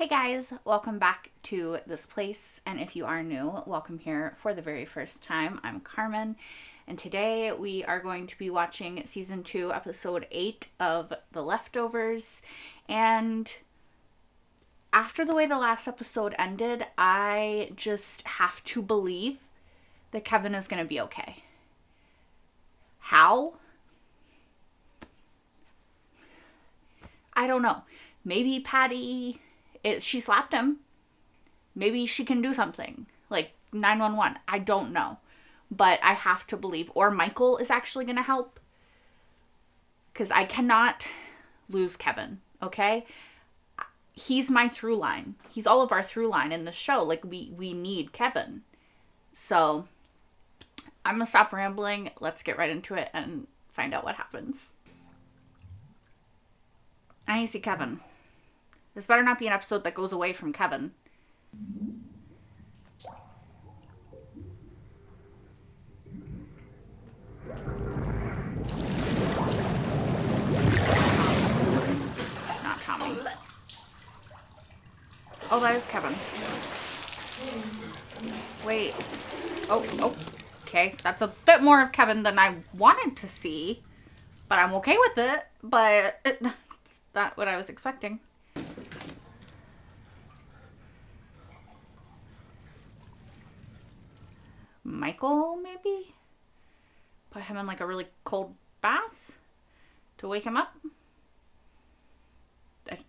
Hey guys, welcome back to this place, and if you are new, welcome here for the very first time. I'm Carmen, and today we are going to be watching season 2, episode 8 of The Leftovers. And after the way the last episode ended, I just have to believe that Kevin is going to be okay. How? I don't know. Maybe Patty... she slapped him. Maybe she can do something. Like 911. I don't know. But I have to believe. Or Michael is actually going to help. Because I cannot lose Kevin. Okay? He's my through line. He's all of our through line in the show. Like, we need Kevin. So, I'm going to stop rambling. Let's get right into it and find out what happens. I need to see Kevin. This better not be an episode that goes away from Kevin. Not Tommy. Oh, that is Kevin. Wait. Oh, okay. That's a bit more of Kevin than I wanted to see. But I'm okay with it. But it's not what I was expecting. Michael, maybe? Put him in like a really cold bath to wake him up?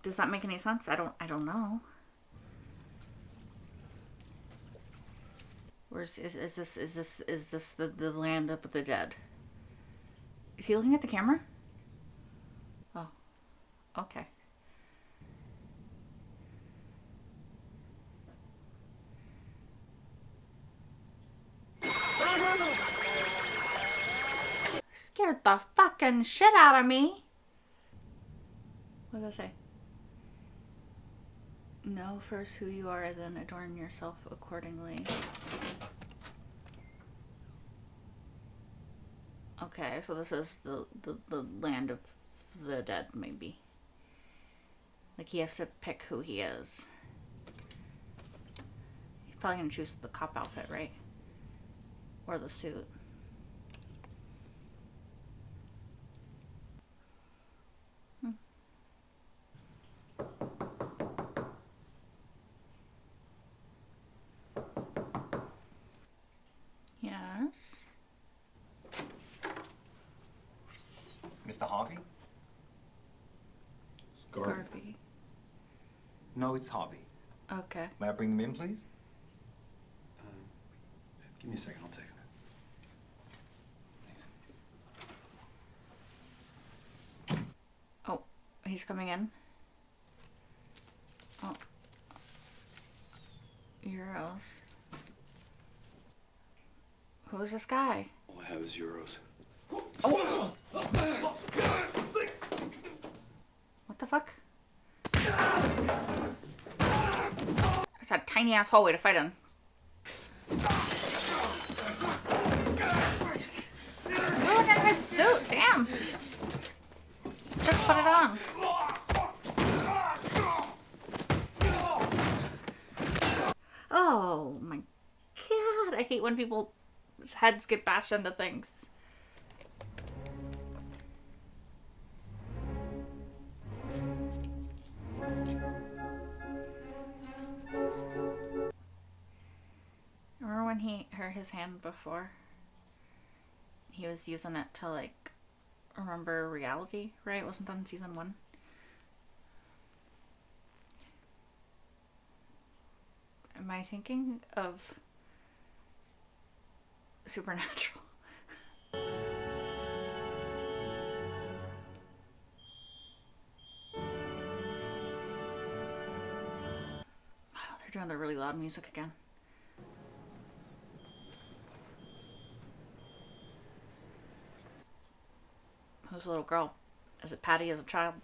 Does that make any sense? I don't know. Where's is this the land of the dead? Is he looking at the camera? Oh. Okay. Scared the fucking shit out of me. What does that say? Know first who you are, then adorn yourself accordingly. Okay, so this is the land of the dead, maybe. Like, he has to pick who he is. He's probably gonna choose the cop outfit, right? Or the suit. Yes. Mr. Harvey? Garvey. No, it's Harvey. Okay. May I bring them in, please? Give me a second, I'll take it. Oh, he's coming in. Oh. Euros. Who's this guy? All I have is euros. Oh! What the fuck? It's a tiny ass hallway to fight in. Ruined in his suit, damn. Just put it on. Oh my god, I hate when people's heads get bashed into things. Remember when he hurt his hand before? He was using it to, like, remember reality, right? Wasn't that in season 1? Am I thinking of Supernatural? Oh, they're doing the really loud music again. Who's the little girl? Is it Patty as a child?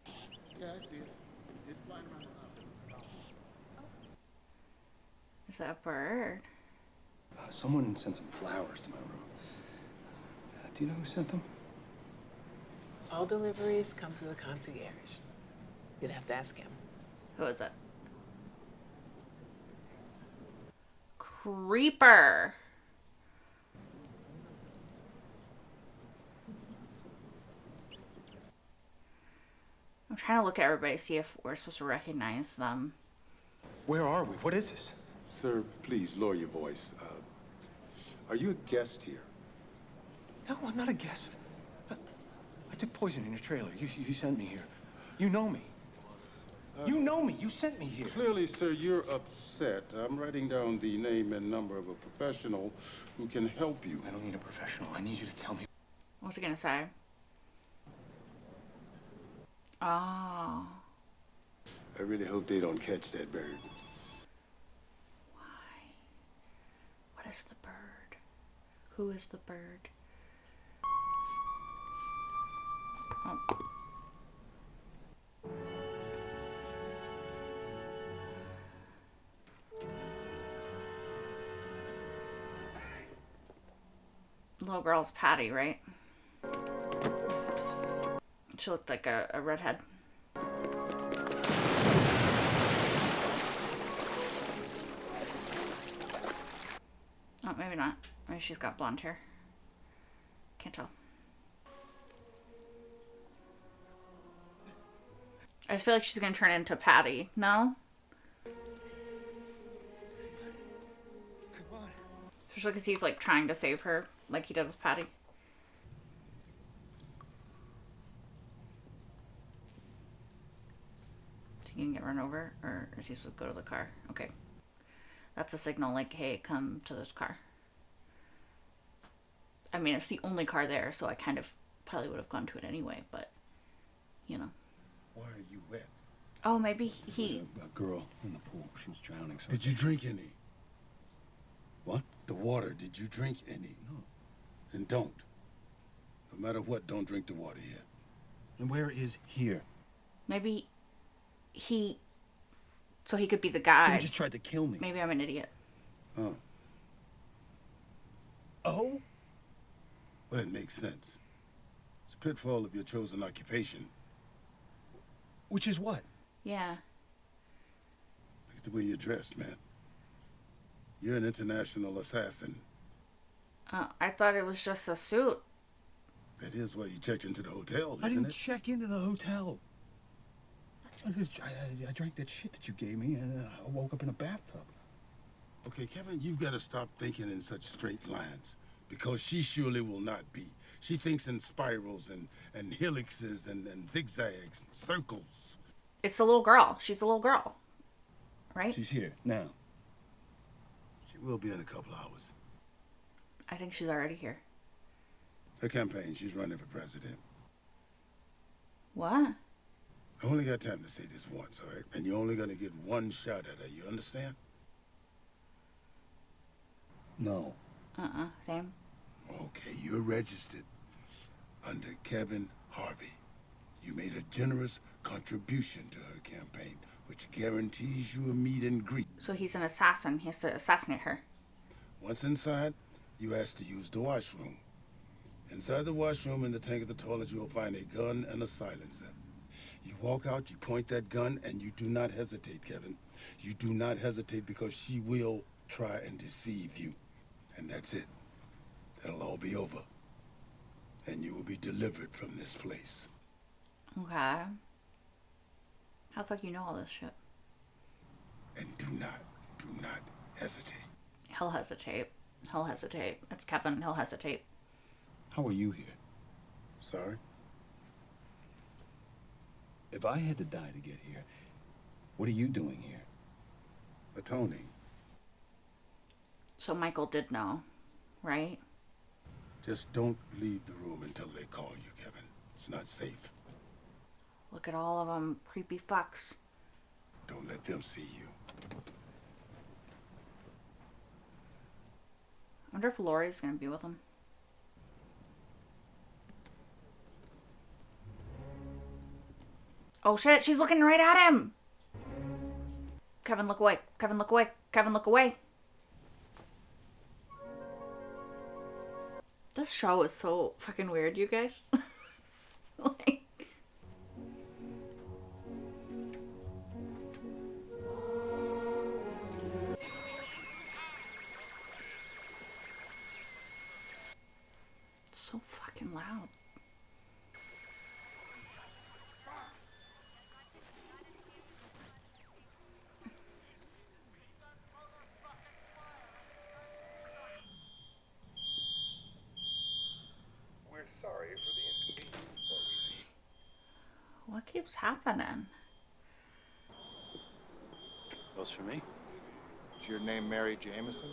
Yeah, I see it. It's flying around the house. Is that a bird? Someone sent some flowers to my room. Do you know who sent them? All deliveries come through the concierge. You'd have to ask him. Who is it? Creeper. I'm trying to look at everybody, see if we're supposed to recognize them. Where are we? What is this? Sir, please lower your voice. Are you a guest here? No, I'm not a guest. I took poison in your trailer. You sent me here. You know me. You know me. You sent me here. Clearly, sir, you're upset. I'm writing down the name and number of a professional who can help you. I don't need a professional. I need you to tell me. What's he gonna say? Oh. I really hope they don't catch that bird. Why? What is the bird? Who is the bird? Oh. Little girl's Patty, right? She looked like a redhead. Oh, maybe not. Maybe she's got blonde hair. Can't tell. I just feel like she's gonna turn into Patty. No? Come on. Especially because he's like trying to save her, like he did with Patty. Is he gonna get run over, or is he supposed to go to the car? Okay. That's a signal like, hey, come to this car. I mean, it's the only car there, so I kind of probably would have gone to it anyway, but, you know. Why are you wet? Oh, maybe he... A girl in the pool. She was drowning. So Did you drink any? What? The water, did you drink any? No. Then don't. No matter what, don't drink the water here. And where is here? Maybe he... So he could be the guy. Someone just tried to kill me. Maybe I'm an idiot. Oh. Oh? Well, it makes sense. It's a pitfall of your chosen occupation. Which is what? Yeah. Look at the way you're dressed, man. You're an international assassin. I thought it was just a suit. That is why you checked into the hotel, I isn't didn't it? check into the hotel. I drank that shit that you gave me, and I woke up in a bathtub. Okay, Kevin, you've got to stop thinking in such straight lines, because she surely will not be. She thinks in spirals and helixes and zigzags, circles. It's the little girl. She's a little girl. Right? She's here, now. She will be in a couple hours. I think she's already here. Her campaign, she's running for president. What? I only got time to say this once, all right? And you're only going to get one shot at her, you understand? No. Same. Okay, you're registered under Kevin Harvey. You made a generous contribution to her campaign, which guarantees you a meet and greet. So he's an assassin. He has to assassinate her. Once inside, you ask to use the washroom. Inside the washroom, in the tank of the toilet, you will find a gun and a silencer. You walk out, you point that gun, and you do not hesitate, Kevin. You do not hesitate, because she will try and deceive you. And that's it. That'll all be over. And you will be delivered from this place. Okay. How the fuck you know all this shit? And do not hesitate. He'll hesitate. He'll hesitate. It's Kevin. He'll hesitate. How are you here? Sorry? If I had to die to get here, what are you doing here? Atoning. So Michael did know, right? Just don't leave the room until they call you, Kevin. It's not safe. Look at all of them. Creepy fucks. Don't let them see you. I wonder if Lori's gonna be with him. Oh shit, she's looking right at him! Kevin, look away. Kevin, look away. Kevin, look away. This show is so fucking weird, you guys. Like... loud. We're sorry for the inconvenience, but we need. What keeps happening? Those for me? Is your name Mary Jameson?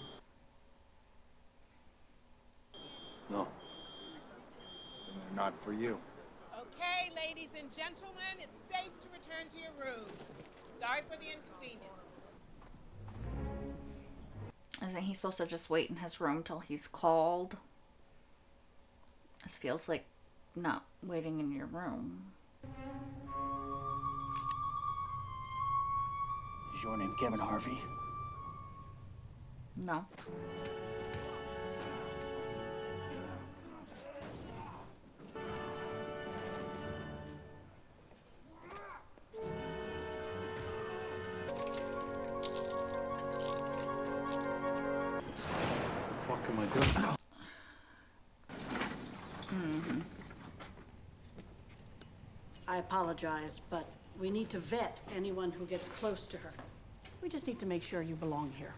No. Then they're not for you. Okay, ladies and gentlemen, it's safe to return to your rooms. Sorry for the inconvenience. Isn't he supposed to just wait in his room till he's called? This feels like not waiting in your room. Is your name Kevin Harvey? No. What am I doing? I apologize, but we need to vet anyone who gets close to her. We just need to make sure you belong here.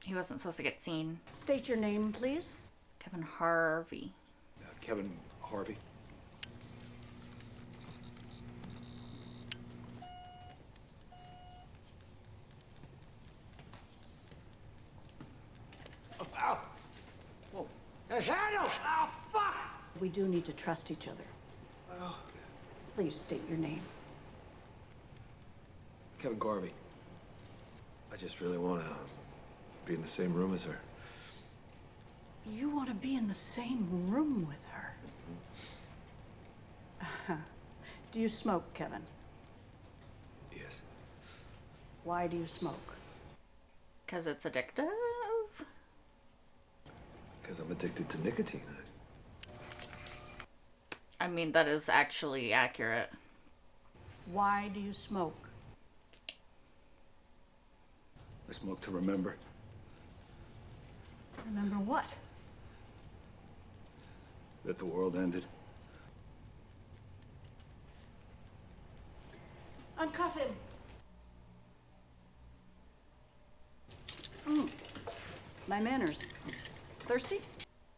He wasn't supposed to get seen. State your name, please. Kevin Harvey. Kevin Harvey. Ow! Whoa. Hey, Daniel! Ow, fuck! We do need to trust each other. Please state your name. Kevin Garvey. I just really want to be in the same room as her. You want to be in the same room with her? Do you smoke, Kevin? Yes. Why do you smoke? Because it's addictive? Because I'm addicted to nicotine. I mean, that is actually accurate. Why do you smoke? I smoke to remember. Remember what? That the world ended. Uncuff him. My manners. Thirsty?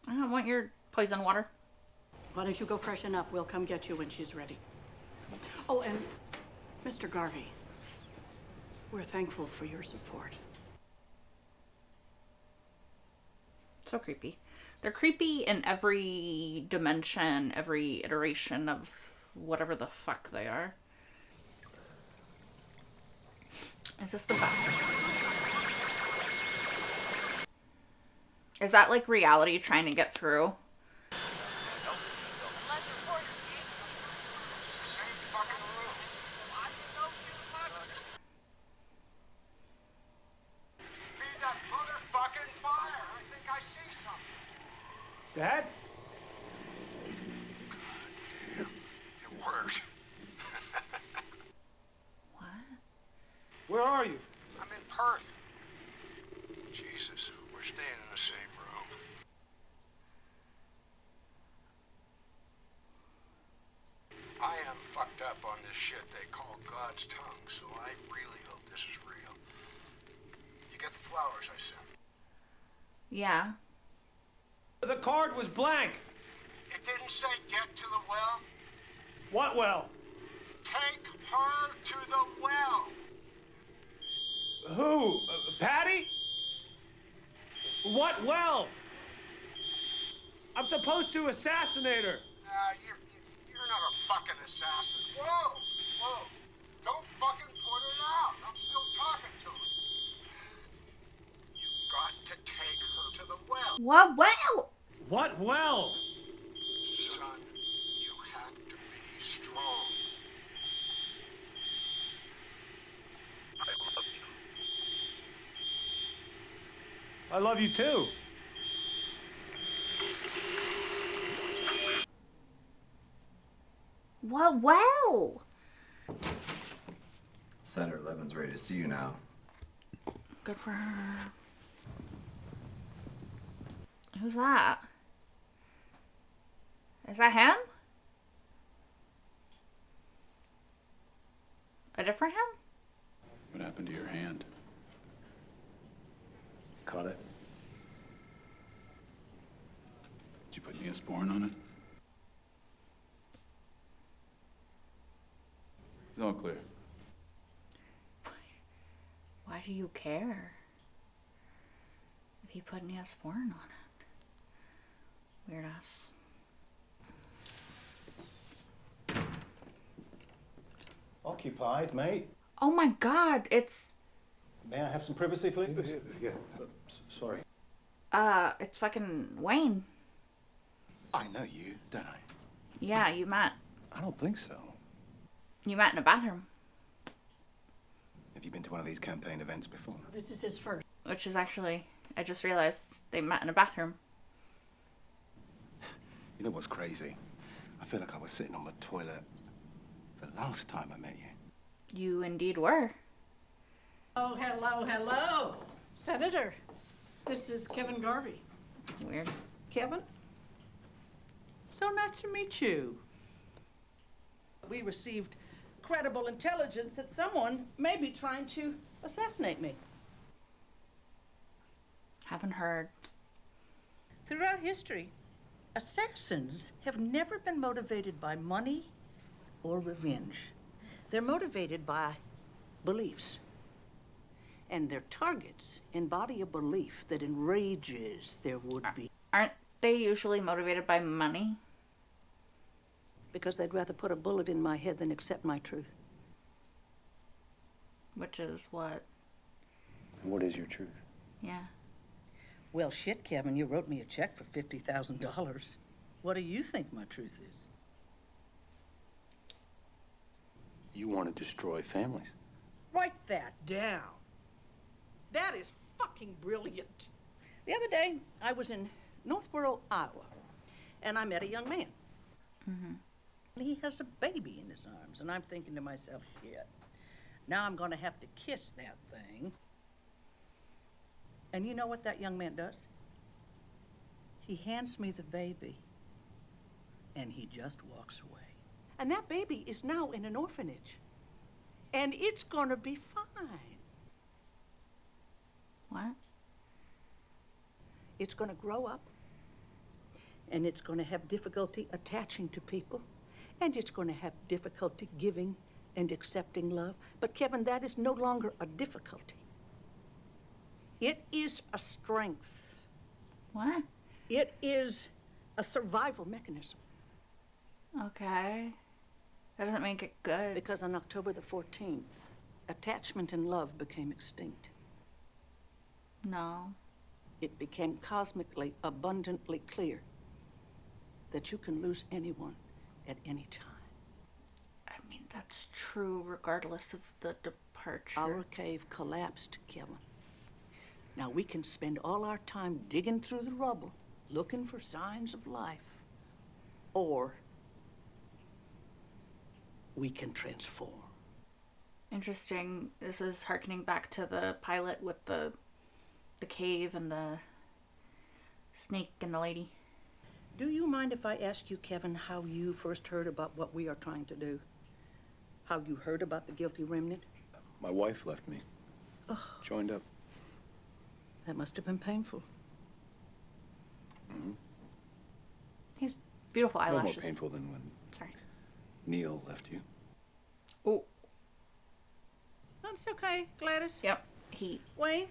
I don't want your poison water. Why don't you go freshen up? We'll come get you when she's ready. Oh, and Mr. Garvey, we're thankful for your support. So creepy. They're creepy in every dimension, every iteration of whatever the fuck they are. Is this the bathroom? Is that like reality trying to get through? Dad? It worked. What? Where are you? I'm in Perth. Jesus, we're staying in the same room. I am fucked up on this shit they call God's tongue, so I really hope this is real. You get the flowers I sent? Yeah. The card was blank. It didn't say get to the well. What well? Take her to the well. Who? Patty? What well? I'm supposed to assassinate her. You're not a fucking assassin. Whoa, whoa. Don't fucking put it out. I'm still talking to her. You've got to take her to the well. What? Well? What well? Son, you have to be strong. I love you. I love you too. What? Well? Senator Levin's ready to see you now. Good for her. Who's that? Is that him? A different him? What happened to your hand? Caught it. Did you put Neosporin on it? It's all clear. Why do you care if he put Neosporin on it? Weird ass. Occupied, mate. Oh my god, it's May I have some privacy, please? Yeah. Sorry. it's fucking Wayne. I know you, don't I? Yeah, you met. I don't think so. You met in a bathroom, Have you been to one of these campaign events before? This is his first. which is actually, I just realized they met in a bathroom. You know what's crazy? I feel like I was sitting on my toilet the last time I met you. You indeed were. Oh, hello, hello. Senator, this is Kevin Garvey. Weird. Kevin? So nice to meet you. We received credible intelligence that someone may be trying to assassinate me. Haven't heard. Throughout history, assassins have never been motivated by money or revenge. They're motivated by beliefs. And their targets embody a belief that enrages their would-be. Aren't they usually motivated by money? Because they'd rather put a bullet in my head than accept my truth. Which is what? What is your truth? Yeah. Well, shit, Kevin, you wrote me a check for $50,000. What do you think my truth is? You want to destroy families? Write that down. That is fucking brilliant. The other day, I was in Northborough, Iowa, and I met a young man. Mm-hmm. He has a baby in his arms, and I'm thinking to myself, shit, now I'm going to have to kiss that thing. And you know what that young man does? He hands me the baby, and he just walks away. And that baby is now in an orphanage, and it's going to be fine. What? It's going to grow up, and it's going to have difficulty attaching to people, and it's going to have difficulty giving and accepting love. But Kevin, that is no longer a difficulty. It is a strength. What? It is a survival mechanism. Okay. That doesn't make it good. Because on October the 14th, attachment and love became extinct. No. It became cosmically, abundantly clear that you can lose anyone at any time. I mean, that's true regardless of the departure. Our cave collapsed, Kevin. Now we can spend all our time digging through the rubble, looking for signs of life. Or we can transform. Interesting. This is harkening back to the pilot with the cave and the snake and the lady. Do you mind if I ask you, Kevin, how you first heard about what we are trying to do? How you heard about the guilty remnant? My wife left me. Joined up. That must have been painful. Mm-hmm. He's beautiful No eyelashes. more painful than when Sorry. Neil left you. Oh. That's okay, Gladys. Yep. He. Wayne,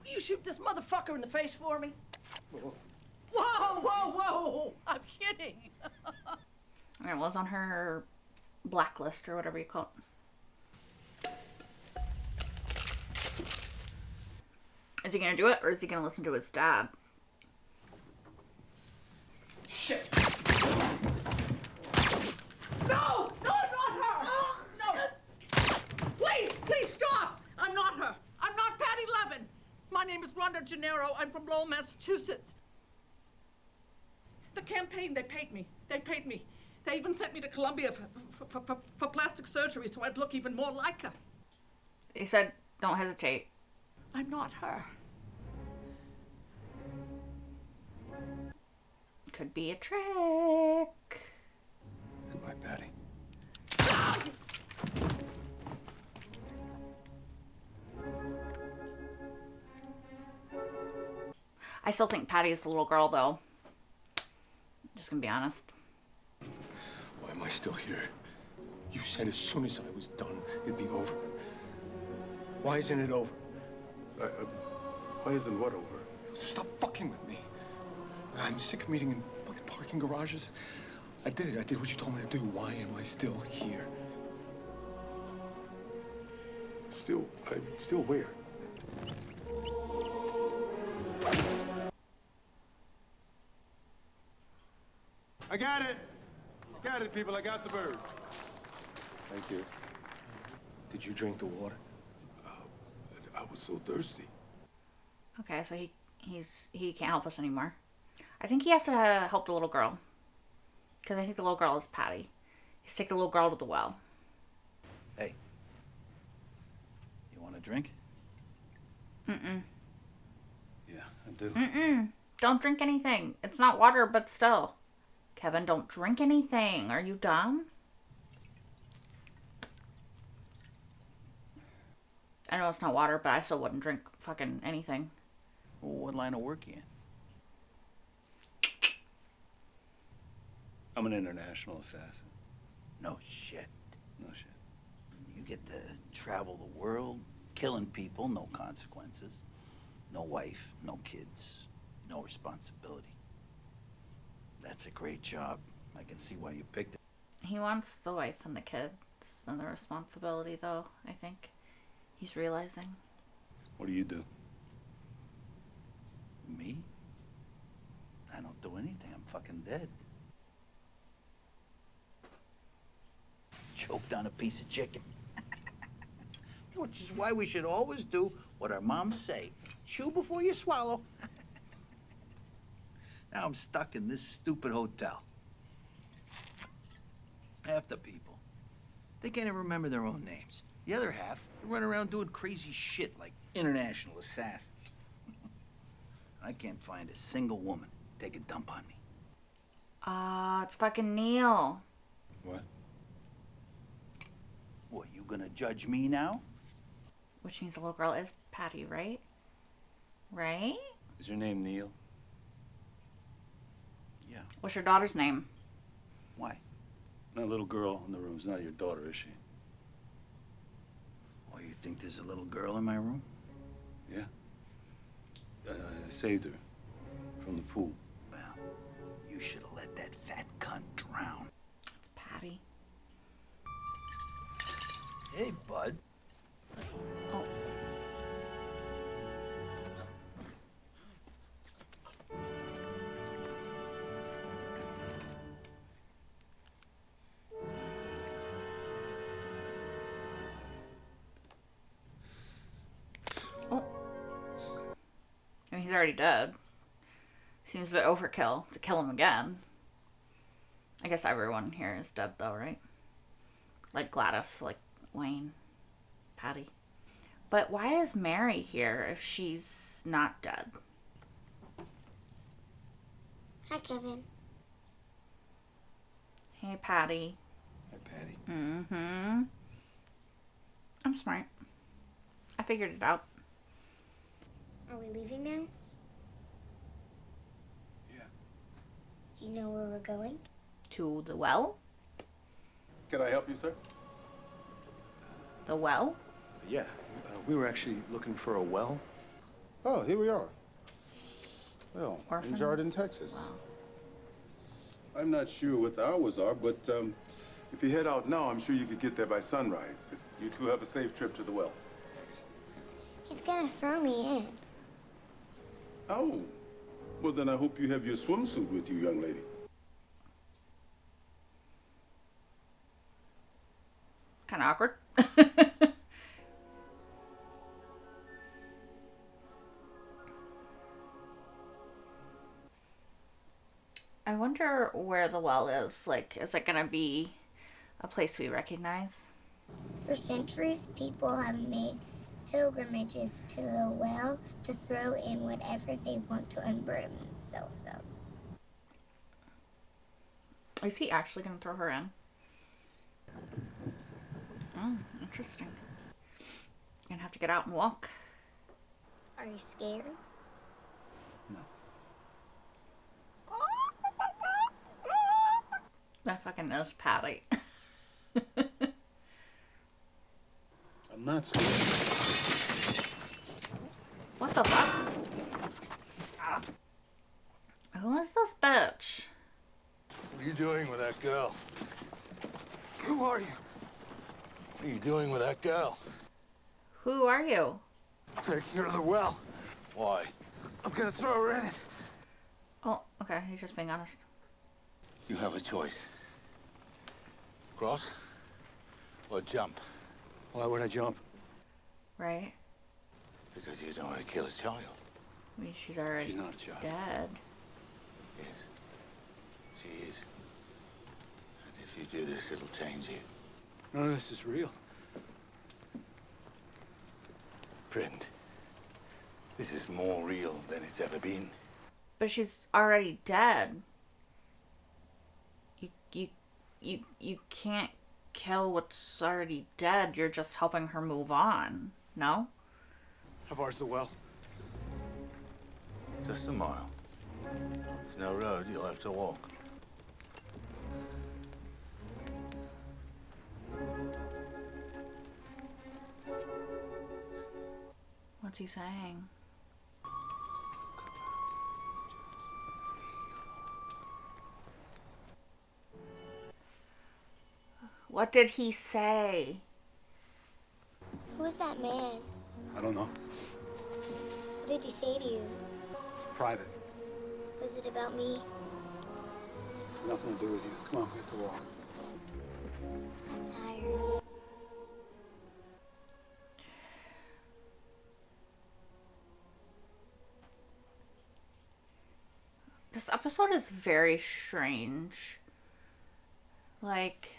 will you shoot this motherfucker in the face for me? Whoa, whoa, whoa! I'm kidding. It was on her blacklist or whatever you call it. Is he gonna do it, or is he gonna listen to his dad? Shit. No! No, I'm not her! No! Please stop! I'm not her. I'm not Patty Levin. My name is Rhonda Gennaro. I'm from Lowell, Massachusetts. The campaign, they paid me. They even sent me to Columbia for plastic surgery so I'd look even more like her. He said, don't hesitate. I'm not her. Could be a trick. I still think Patty's the little girl, though. Just gonna be honest. Why am I still here? You said as soon as I was done, it'd be over. Why isn't it over? Why isn't what over? Stop fucking with me. I'm sick of meeting in fucking parking garages. I did it. I did what you told me to do. Why am I still here? Still where? I got it. Got it, people. I got the bird. Thank you. Did you drink the water? I was so thirsty. Okay, so he can't help us anymore. I think he has to help the little girl. Because I think the little girl is Patty. He's take the little girl to the well. Hey. You want a drink? Mm-mm. Yeah, I do. Mm-mm. Don't drink anything. It's not water, but still. Kevin, don't drink anything. Are you dumb? I know it's not water, but I still wouldn't drink fucking anything. Well, what line of work you in? I'm an international assassin. No shit. No shit. You get to travel the world, killing people, no consequences. No wife, no kids, no responsibility. That's a great job. I can see why you picked it. He wants the wife and the kids and the responsibility, though, I think. He's realizing. What do you do? Me? I don't do anything. I'm fucking dead. Choked on a piece of chicken. Which is why we should always do what our moms say. Chew before you swallow. Now I'm stuck in this stupid hotel. Half the people, they can't even remember their own names. The other half, they run around doing crazy shit like international assassins. I can't find a single woman to take a dump on me. It's fucking Neil. What? What, you gonna judge me now? Which means the little girl is Patty, right? Right? Is your name Neil? Yeah. What's your daughter's name? Why? That little girl in the room's not your daughter, is she? Oh, you think there's a little girl in my room? Yeah. I saved her from the pool. Well, you should have let that fat cunt drown. It's Patty. Hey, bud. Oh. Oh. I mean, he's already dead. Seems a bit overkill to kill him again. I guess everyone here is dead, though, right? Like Gladys, like Wayne, Patty. But why is Mary here if she's not dead? Hi, Kevin. Hey, Patty. Hey, Patty. Mm-hmm. I'm smart. I figured it out. Are we leaving now? Yeah. Do you know where we're going? To the well? Can I help you, sir? The well? Yeah, we were actually looking for a well. Oh, here we are. Well, Orphans? in Jordan, Texas. Wow. I'm not sure what the hours are, but if you head out now, I'm sure you could get there by sunrise. You two have a safe trip to the well. He's gonna throw me in. Oh. Well, then I hope you have your swimsuit with you, young lady. Kind of awkward. I wonder where the well is. Like, is it gonna be a place we recognize? For centuries, people have made pilgrimages to the well to throw in whatever they want to unburden themselves of. Is he actually gonna throw her in? Oh, interesting. Gonna have to get out and walk. Are you scared? No. That fucking is Patty. I'm not scared. What the fuck? Who is this bitch? What are you doing with that girl? Who are you? What are you doing with that girl? Who are you? Taking her to the well. Why? I'm gonna throw her in it. Oh, okay, he's just being honest. You have a choice. Cross or jump. Why would I jump? Right? Because you don't want to kill a child. I mean, she's already She's not a child. dead. Yes. She is. And if you do this, it'll change you. None of this is real. Friend, this is more real than it's ever been. But she's already dead. You can't kill what's already dead. You're just helping her move on. No? How far's the well? Just a mile. There's no road, you'll have to walk. What's he saying? What did he say? Who was that man? I don't know. What did he say to you? Private. Was it about me? Nothing to do with you. Come on, we have to walk. I'm tired. This episode is very strange. Like,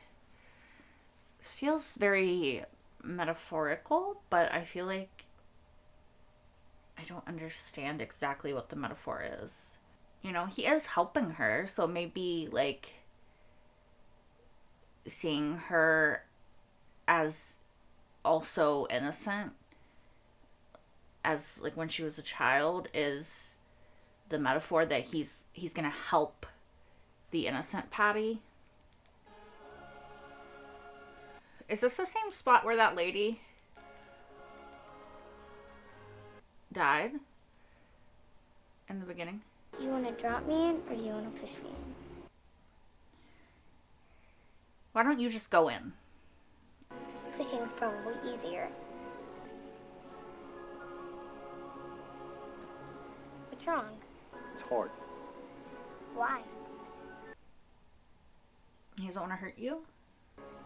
this feels very metaphorical, but I feel like I don't understand exactly what the metaphor is. You know, he is helping her, so maybe, like, seeing her as also innocent as, like, when she was a child is the metaphor that he's gonna help the innocent Patty. Is this the same spot where that lady died in the beginning? Do you want to drop me in, or do you want to push me in? Why don't you just go in? Pushing's probably easier. What's wrong? It's hard. Why? He doesn't want to hurt you?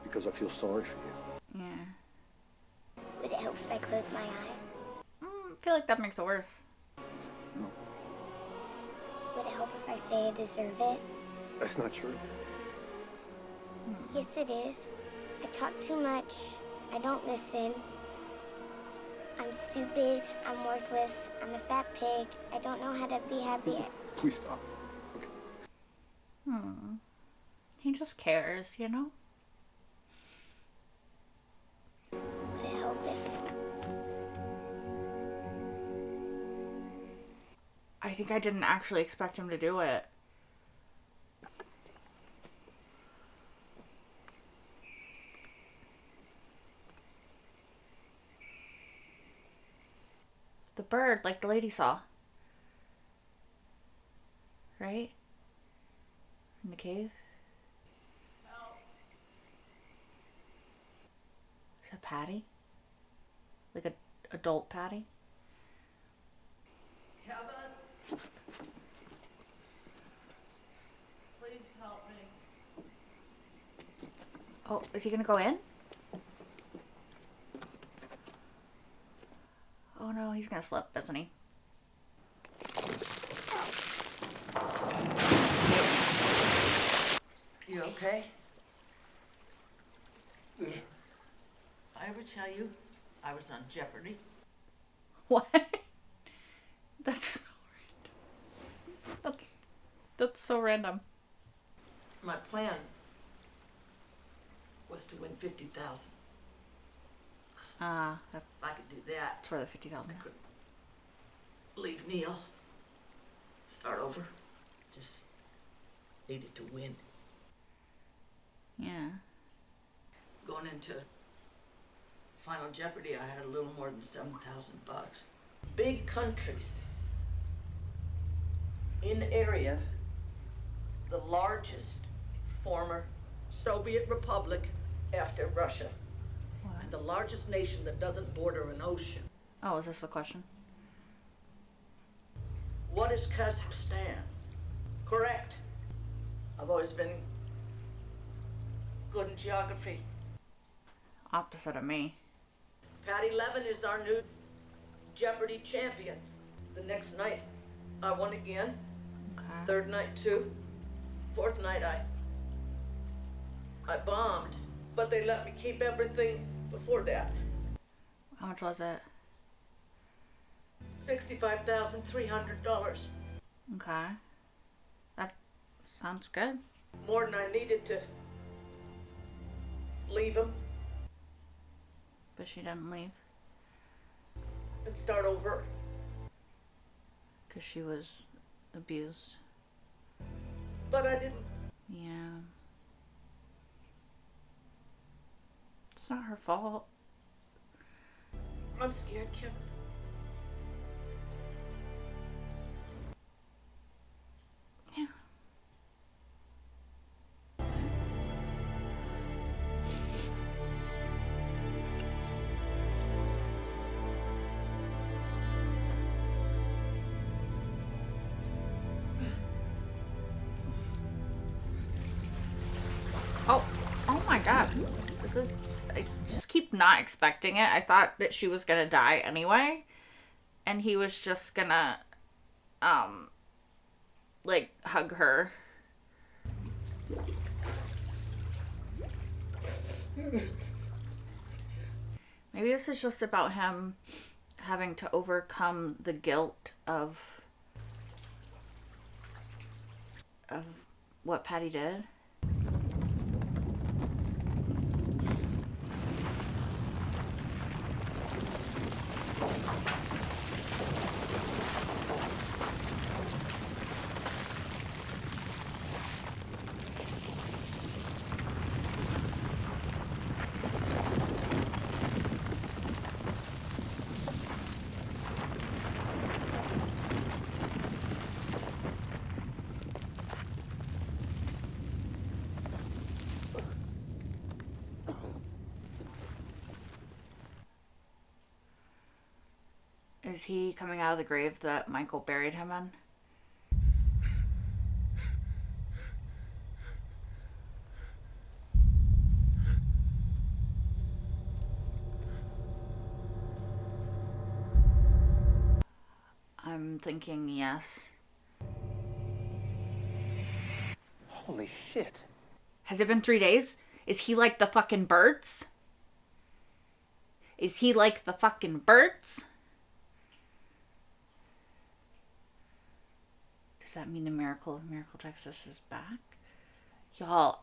Because I feel sorry for you. Yeah. Would it help if I close my eyes? I feel like that makes it worse. No, Would it help if I say I deserve it? that's not true. Yes, it is. I talk too much. I don't listen. I'm stupid. I'm worthless. I'm a fat pig. I don't know how to be happy. Please stop. Okay. He just cares, you know? Would it help if... I think I didn't actually expect him to do it. The bird, like the lady saw. Right? In the cave? Is that Patty? Like a adult Patty? Kevin, please help me. Oh, is he gonna go in? Oh no, he's gonna slip, isn't he? You okay? I ever tell you I was on Jeopardy? What? That's so random. That's so random. My plan was to win 50,000. That's If I could do that, where the 50,000. I could leave Neil, start over. Just needed to win. Yeah. Going into Final Jeopardy, I had a little more than $7,000. Big countries in area, the largest former Soviet republic after Russia, and the largest nation that doesn't border an ocean. Oh, is this the question? What is Kazakhstan? Correct. I've always been good in geography. Opposite of me. Patty Levin is our new Jeopardy champion. The next night, I won again. Okay. Third night, too. Fourth night, I bombed, but they let me keep everything before that. How much was it? $65,300. Okay. That sounds good. More than I needed to leave him But she didn't leave. and start over. Because she was abused. But I didn't. Yeah. It's not her fault. I'm scared, Kim. Yeah. Oh my god. This is... I just keep not expecting it. I thought that she was gonna die anyway. And he was just gonna, like, hug her. Maybe this is just about him having to overcome the guilt of what Patty did. Is he coming out of the grave that Michael buried him in? I'm thinking yes. Holy shit. Has it been 3 days? Is he like the fucking birds? Is he like the fucking birds? Does that mean the Miracle of Miracle, Texas is back? Y'all,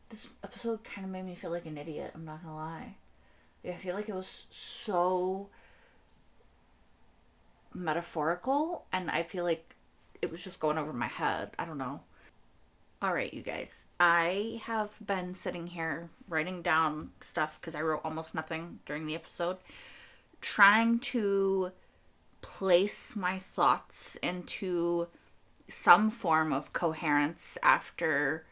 this episode kind of made me feel like an idiot, I'm not gonna lie. I feel like it was so metaphorical, and I feel like it was just going over my head. I don't know. Alright, you guys. I have been sitting here writing down stuff because I wrote almost nothing during the episode, trying to place my thoughts into some form of coherence after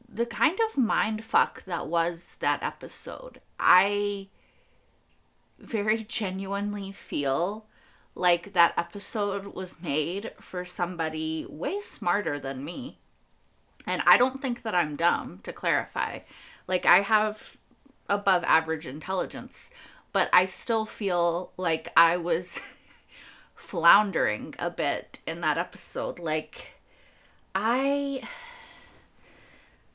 the kind of mindfuck that was that episode. I very genuinely feel like that episode was made for somebody way smarter than me. And I don't think that I'm dumb, to clarify. Like, I have above average intelligence, but I still feel like I was floundering a bit in that episode. Like, I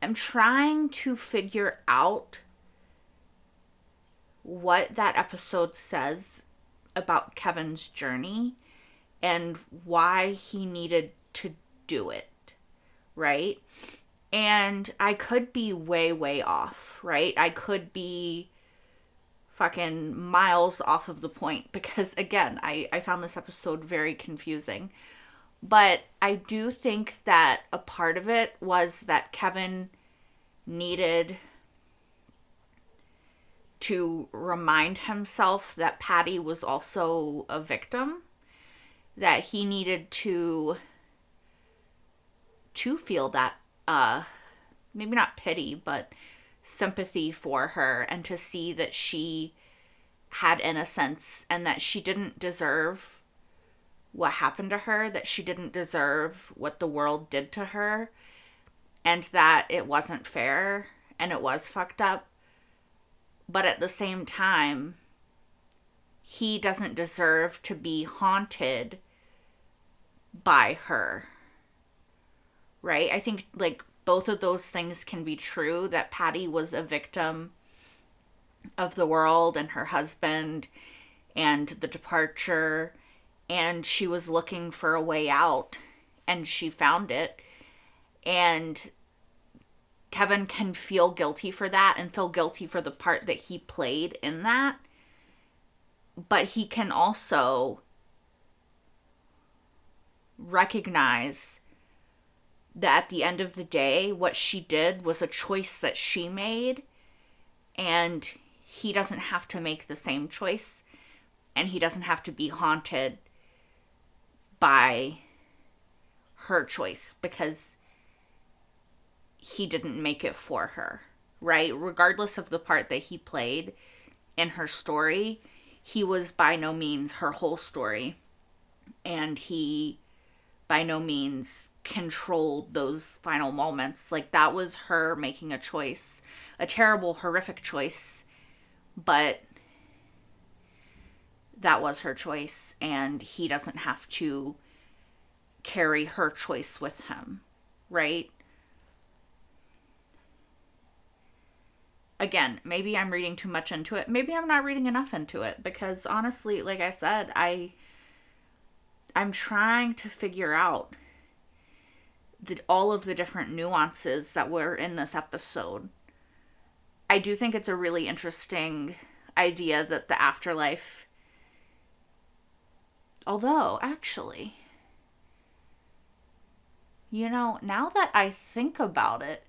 am trying to figure out what that episode says about Kevin's journey and why he needed to do it, right? And I could be way, way off, right? I could be fucking miles off of the point because, again, I found this episode very confusing. But I do think that a part of it was that Kevin needed to remind himself that Patty was also a victim, that he needed to feel that maybe not pity, but sympathy for her, and to see that she had innocence and that she didn't deserve what happened to her, that she didn't deserve what the world did to her, and that it wasn't fair and it was fucked up. But at the same time, he doesn't deserve to be haunted by her. Right? I think, like, both of those things can be true, that Patty was a victim of the world and her husband and the departure, and she was looking for a way out, and she found it. And Kevin can feel guilty for that and feel guilty for the part that he played in that. But he can also recognize that at the end of the day, what she did was a choice that she made, and he doesn't have to make the same choice, and he doesn't have to be haunted by her choice because he didn't make it for her, right? Regardless of the part that he played in her story, he was by no means her whole story, and he by no means controlled those final moments. Like, that was her making a choice, a terrible, horrific choice, but that was her choice, and he doesn't have to carry her choice with him, right? Again, maybe I'm reading too much into it. Maybe I'm not reading enough into it, because honestly, like I said, I'm trying to figure out all of the different nuances that were in this episode. I do think it's a really interesting idea that the afterlife, although actually, you know, now that I think about it,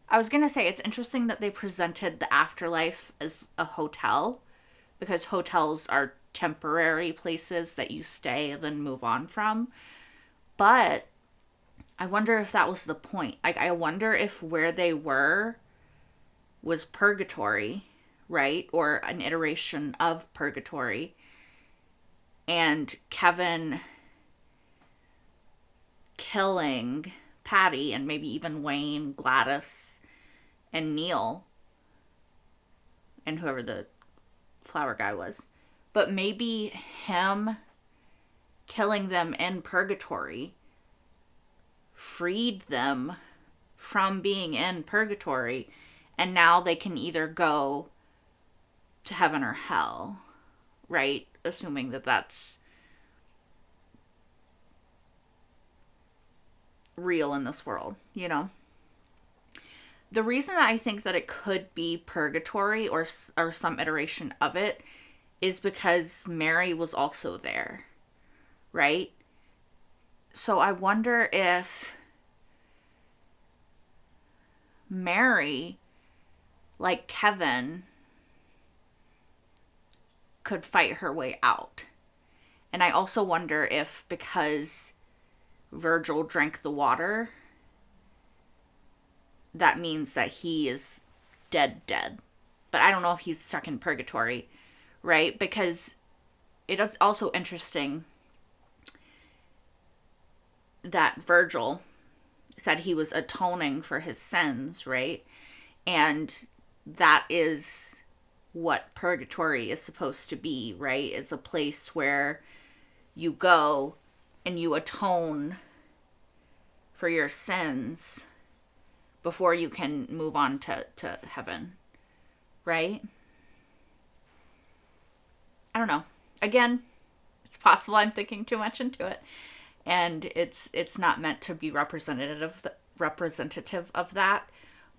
I was going to say it's interesting that they presented the afterlife as a hotel, because hotels are temporary places that you stay and then move on from. But I wonder if that was the point. Like, I wonder if where they were was purgatory, right? Or an iteration of purgatory. And Kevin killing Patty and maybe even Wayne, Gladys, and Neil, and whoever the flower guy was. But maybe him killing them in purgatory freed them from being in purgatory, and now they can either go to heaven or hell, right? Assuming that that's real in this world, you know? The reason that I think that it could be purgatory or some iteration of it is because Mary was also there, right? So I wonder if Mary, like Kevin, could fight her way out. And I also wonder if, because Virgil drank the water, that means that he is dead. But I don't know if he's stuck in purgatory, right? Because it is also interesting that Virgil said he was atoning for his sins, right? And that is what purgatory is supposed to be, right? It's a place where you go and you atone for your sins before you can move on to heaven, right? I don't know. Again, it's possible I'm thinking too much into it, and it's not meant to be representative of that.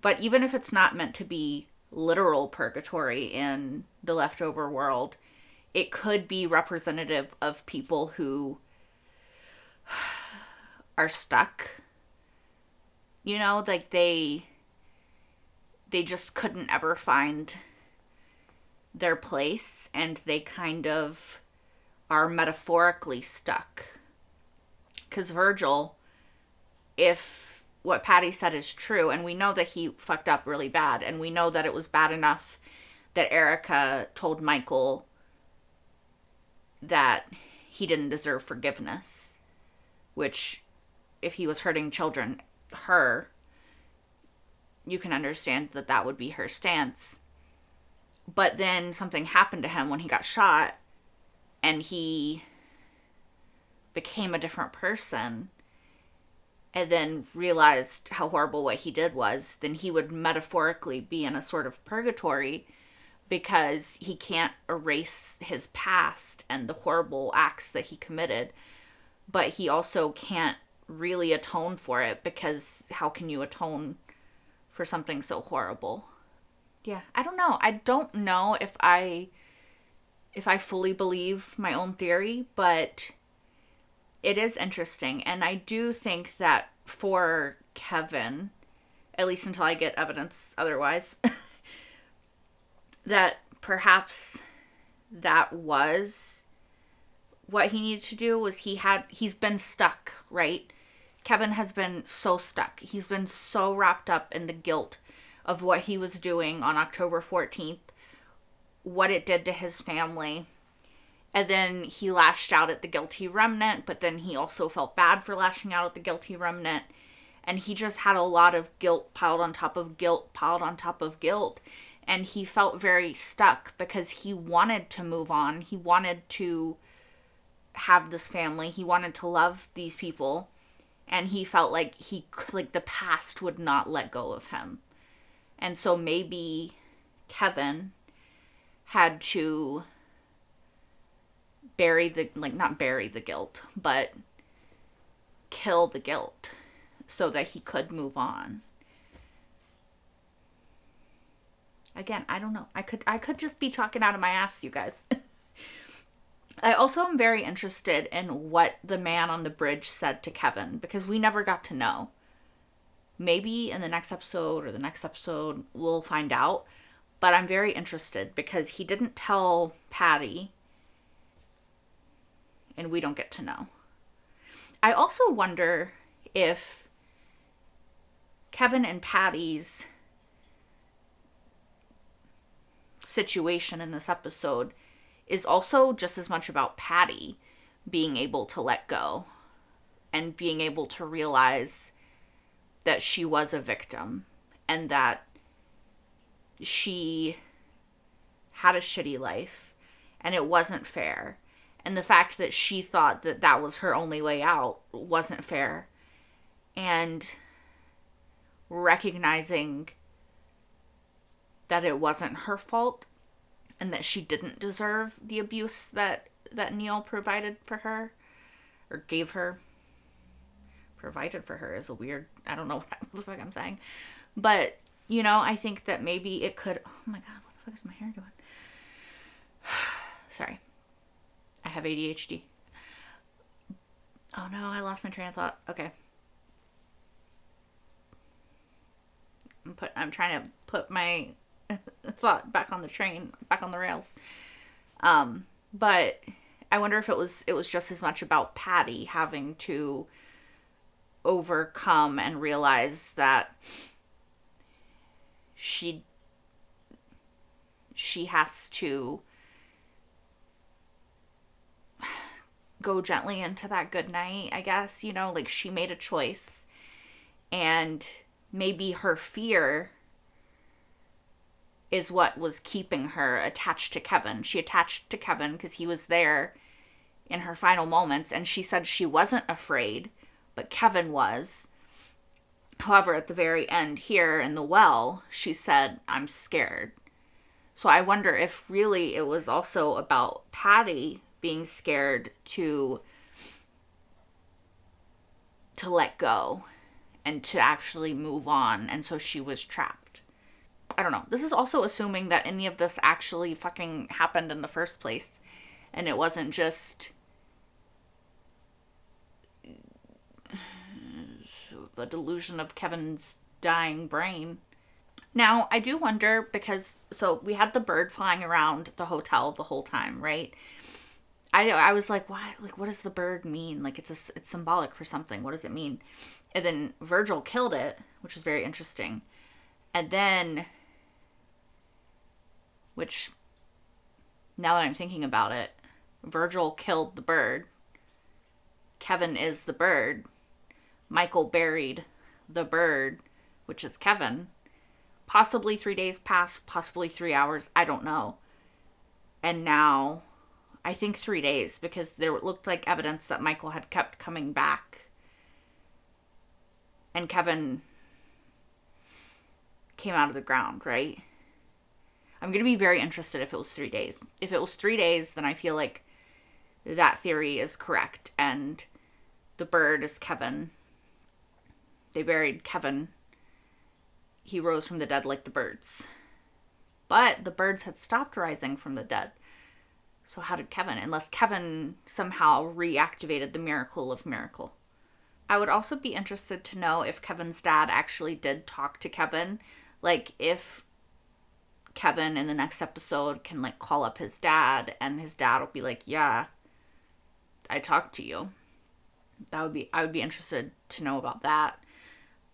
But even if it's not meant to be literal purgatory in the leftover world, it could be representative of people who are stuck. You know, like they just couldn't ever find their place, and they kind of are metaphorically stuck. Because Virgil, if what Patty said is true, and we know that he fucked up really bad, and we know that it was bad enough that Erica told Michael that he didn't deserve forgiveness, which, if he was hurting children, you can understand that that would be her stance. But then something happened to him when he got shot, and he became a different person, and then realized how horrible what he did was. Then he would metaphorically be in a sort of purgatory, because he can't erase his past and the horrible acts that he committed, but he also can't really atone for it, because how can you atone for something so horrible? Yeah, I don't know. I don't know if I fully believe my own theory, but it is interesting. And I do think that for Kevin, at least until I get evidence otherwise, that perhaps that was what he needed to do. Was he's been stuck, right? Kevin has been so stuck. He's been so wrapped up in the guilt of what he was doing on October 14th, what it did to his family. And then he lashed out at the guilty remnant, but then he also felt bad for lashing out at the guilty remnant. And he just had a lot of guilt piled on top of guilt, piled on top of guilt. And he felt very stuck, because he wanted to move on. He wanted to have this family. He wanted to love these people. And he felt like the past would not let go of him. And so maybe Kevin had to not bury the guilt, but kill the guilt so that he could move on. Again, I don't know. I could just be talking out of my ass, you guys. I also am very interested in what the man on the bridge said to Kevin, because we never got to know. Maybe in the next episode or the next episode we'll find out, but I'm very interested, because he didn't tell Patty, and we don't get to know. I also wonder if Kevin and Patty's situation in this episode is also just as much about Patty being able to let go and being able to realize that she was a victim and that she had a shitty life and it wasn't fair. And the fact that she thought that that was her only way out wasn't fair. And recognizing that it wasn't her fault and that she didn't deserve the abuse that Neil provided for her, or gave her. Provided for her is a weird, I don't know what the fuck I'm saying. But, you know, I think that maybe it could, oh my god, what the fuck is my hair doing? Sorry. I have ADHD. Oh no, I lost my train of thought. Okay. I'm trying to put my thought back on the train, back on the rails. But I wonder if it was just as much about Patty having to overcome and realize that she has to go gently into that good night, I guess. You know, like, she made a choice, and maybe her fear is what was keeping her attached to Kevin. She attached to Kevin because he was there in her final moments, and she said she wasn't afraid, but Kevin was. However, at the very end here in the well, she said, I'm scared. So I wonder if really it was also about Patty being scared to let go and to actually move on, and so she was trapped. I don't know. This is also assuming that any of this actually fucking happened in the first place. And it wasn't just the delusion of Kevin's dying brain. Now, I do wonder because, so we had the bird flying around the hotel the whole time, right? I was like, what does the bird mean? Like, it's symbolic for something. What does it mean? And then Virgil killed it, which is very interesting. And then, which, now that I'm thinking about it, Virgil killed the bird. Kevin is the bird. Michael buried the bird, which is Kevin. Possibly 3 days passed, possibly 3 hours. I don't know. And now, I think 3 days, because there looked like evidence that Michael had kept coming back. And Kevin came out of the ground, right? I'm going to be very interested if it was 3 days. If it was 3 days, then I feel like that theory is correct. And the bird is Kevin. They buried Kevin. He rose from the dead like the birds. But the birds had stopped rising from the dead. So how did Kevin? Unless Kevin somehow reactivated the miracle of miracle. I would also be interested to know if Kevin's dad actually did talk to Kevin. Like, if Kevin in the next episode can, like, call up his dad and his dad will be like, yeah, I talked to you. I would be interested to know about that.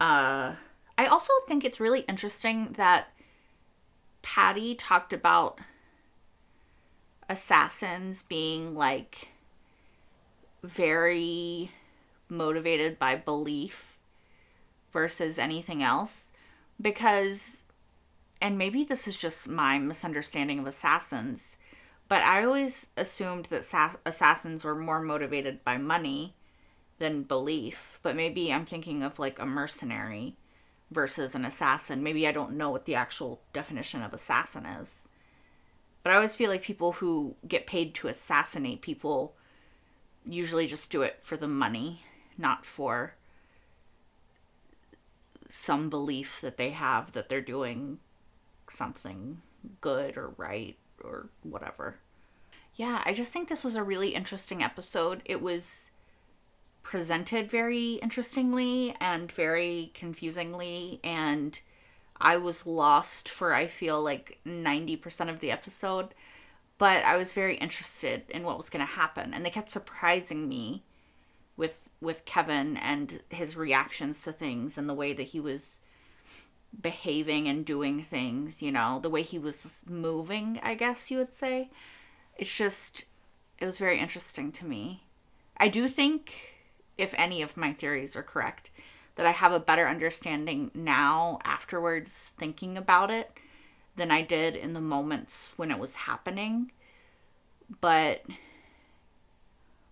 I also think it's really interesting that Patty talked about assassins being, like, very motivated by belief versus anything else. Because, and maybe this is just my misunderstanding of assassins, but I always assumed that assassins were more motivated by money than belief. But maybe I'm thinking of, like, a mercenary versus an assassin. Maybe I don't know what the actual definition of assassin is. But I always feel like people who get paid to assassinate people usually just do it for the money, not for some belief that they have that they're doing something good or right or whatever. Yeah, I just think this was a really interesting episode. It was presented very interestingly and very confusingly, and I was lost for, I feel like, 90% of the episode, but I was very interested in what was going to happen, and they kept surprising me with Kevin and his reactions to things and the way that he was behaving and doing things, you know, the way he was moving, I guess you would say. It's just, it was very interesting to me. I do think, if any of my theories are correct, that I have a better understanding now afterwards thinking about it than I did in the moments when it was happening. But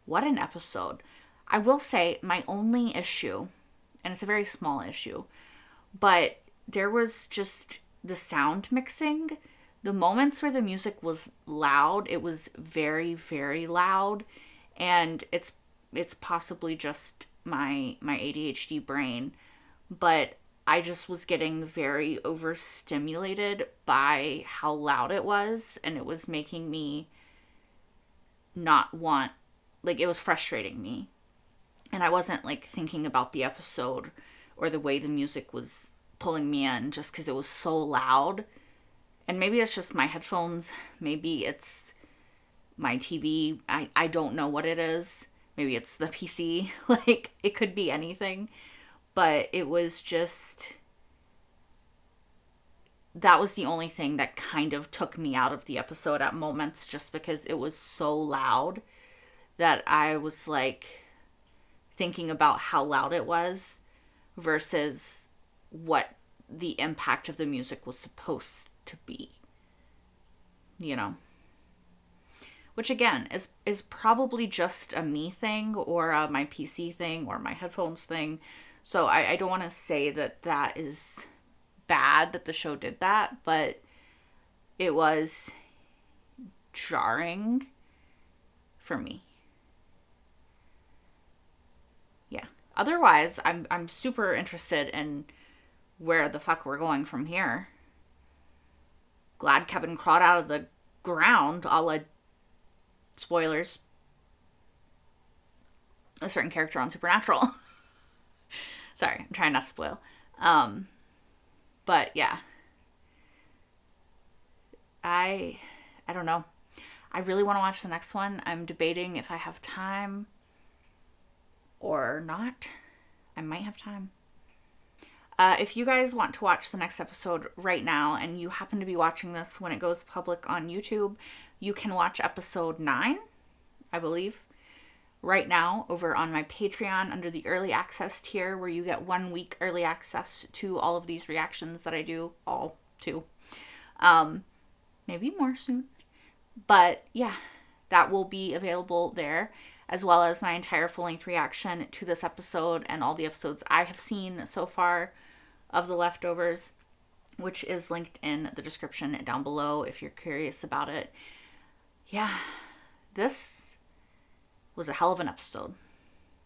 what an episode. I will say my only issue, and it's a very small issue, but there was just the sound mixing. The moments where the music was loud, it was very, very loud, and it's possibly just my ADHD brain, but I just was getting very overstimulated by how loud it was, and it was making me not want, like, it was frustrating me. And I wasn't, like, thinking about the episode or the way the music was pulling me in just because it was so loud. And maybe it's just my headphones. Maybe it's my TV. I don't know what it is. Maybe it's the PC. Like, it could be anything. But it was just, that was the only thing that kind of took me out of the episode at moments, just because it was so loud that I was, like, thinking about how loud it was versus what the impact of the music was supposed to be, you know, which again is probably just a me thing or my PC thing or my headphones thing. So I don't want to say that is bad that the show did that, but it was jarring for me. Yeah. Otherwise, I'm super interested in where the fuck we're going from here. glad Kevin crawled out of the ground, a la, spoilers, a certain character on Supernatural. Sorry, I'm trying not to spoil. But yeah. I don't know. I really want to watch the next one. I'm debating if I have time or not. I might have time. If you guys want to watch the next episode right now and you happen to be watching this when it goes public on YouTube, you can watch episode 9, I believe, right now over on my Patreon under the early access tier, where you get 1 week early access to all of these reactions that I do, all 2. Maybe more soon. But yeah, that will be available there, as well as my entire full-length reaction to this episode and all the episodes I have seen so far of The Leftovers, which is linked in the description down below if you're curious about it. Yeah, this was a hell of an episode.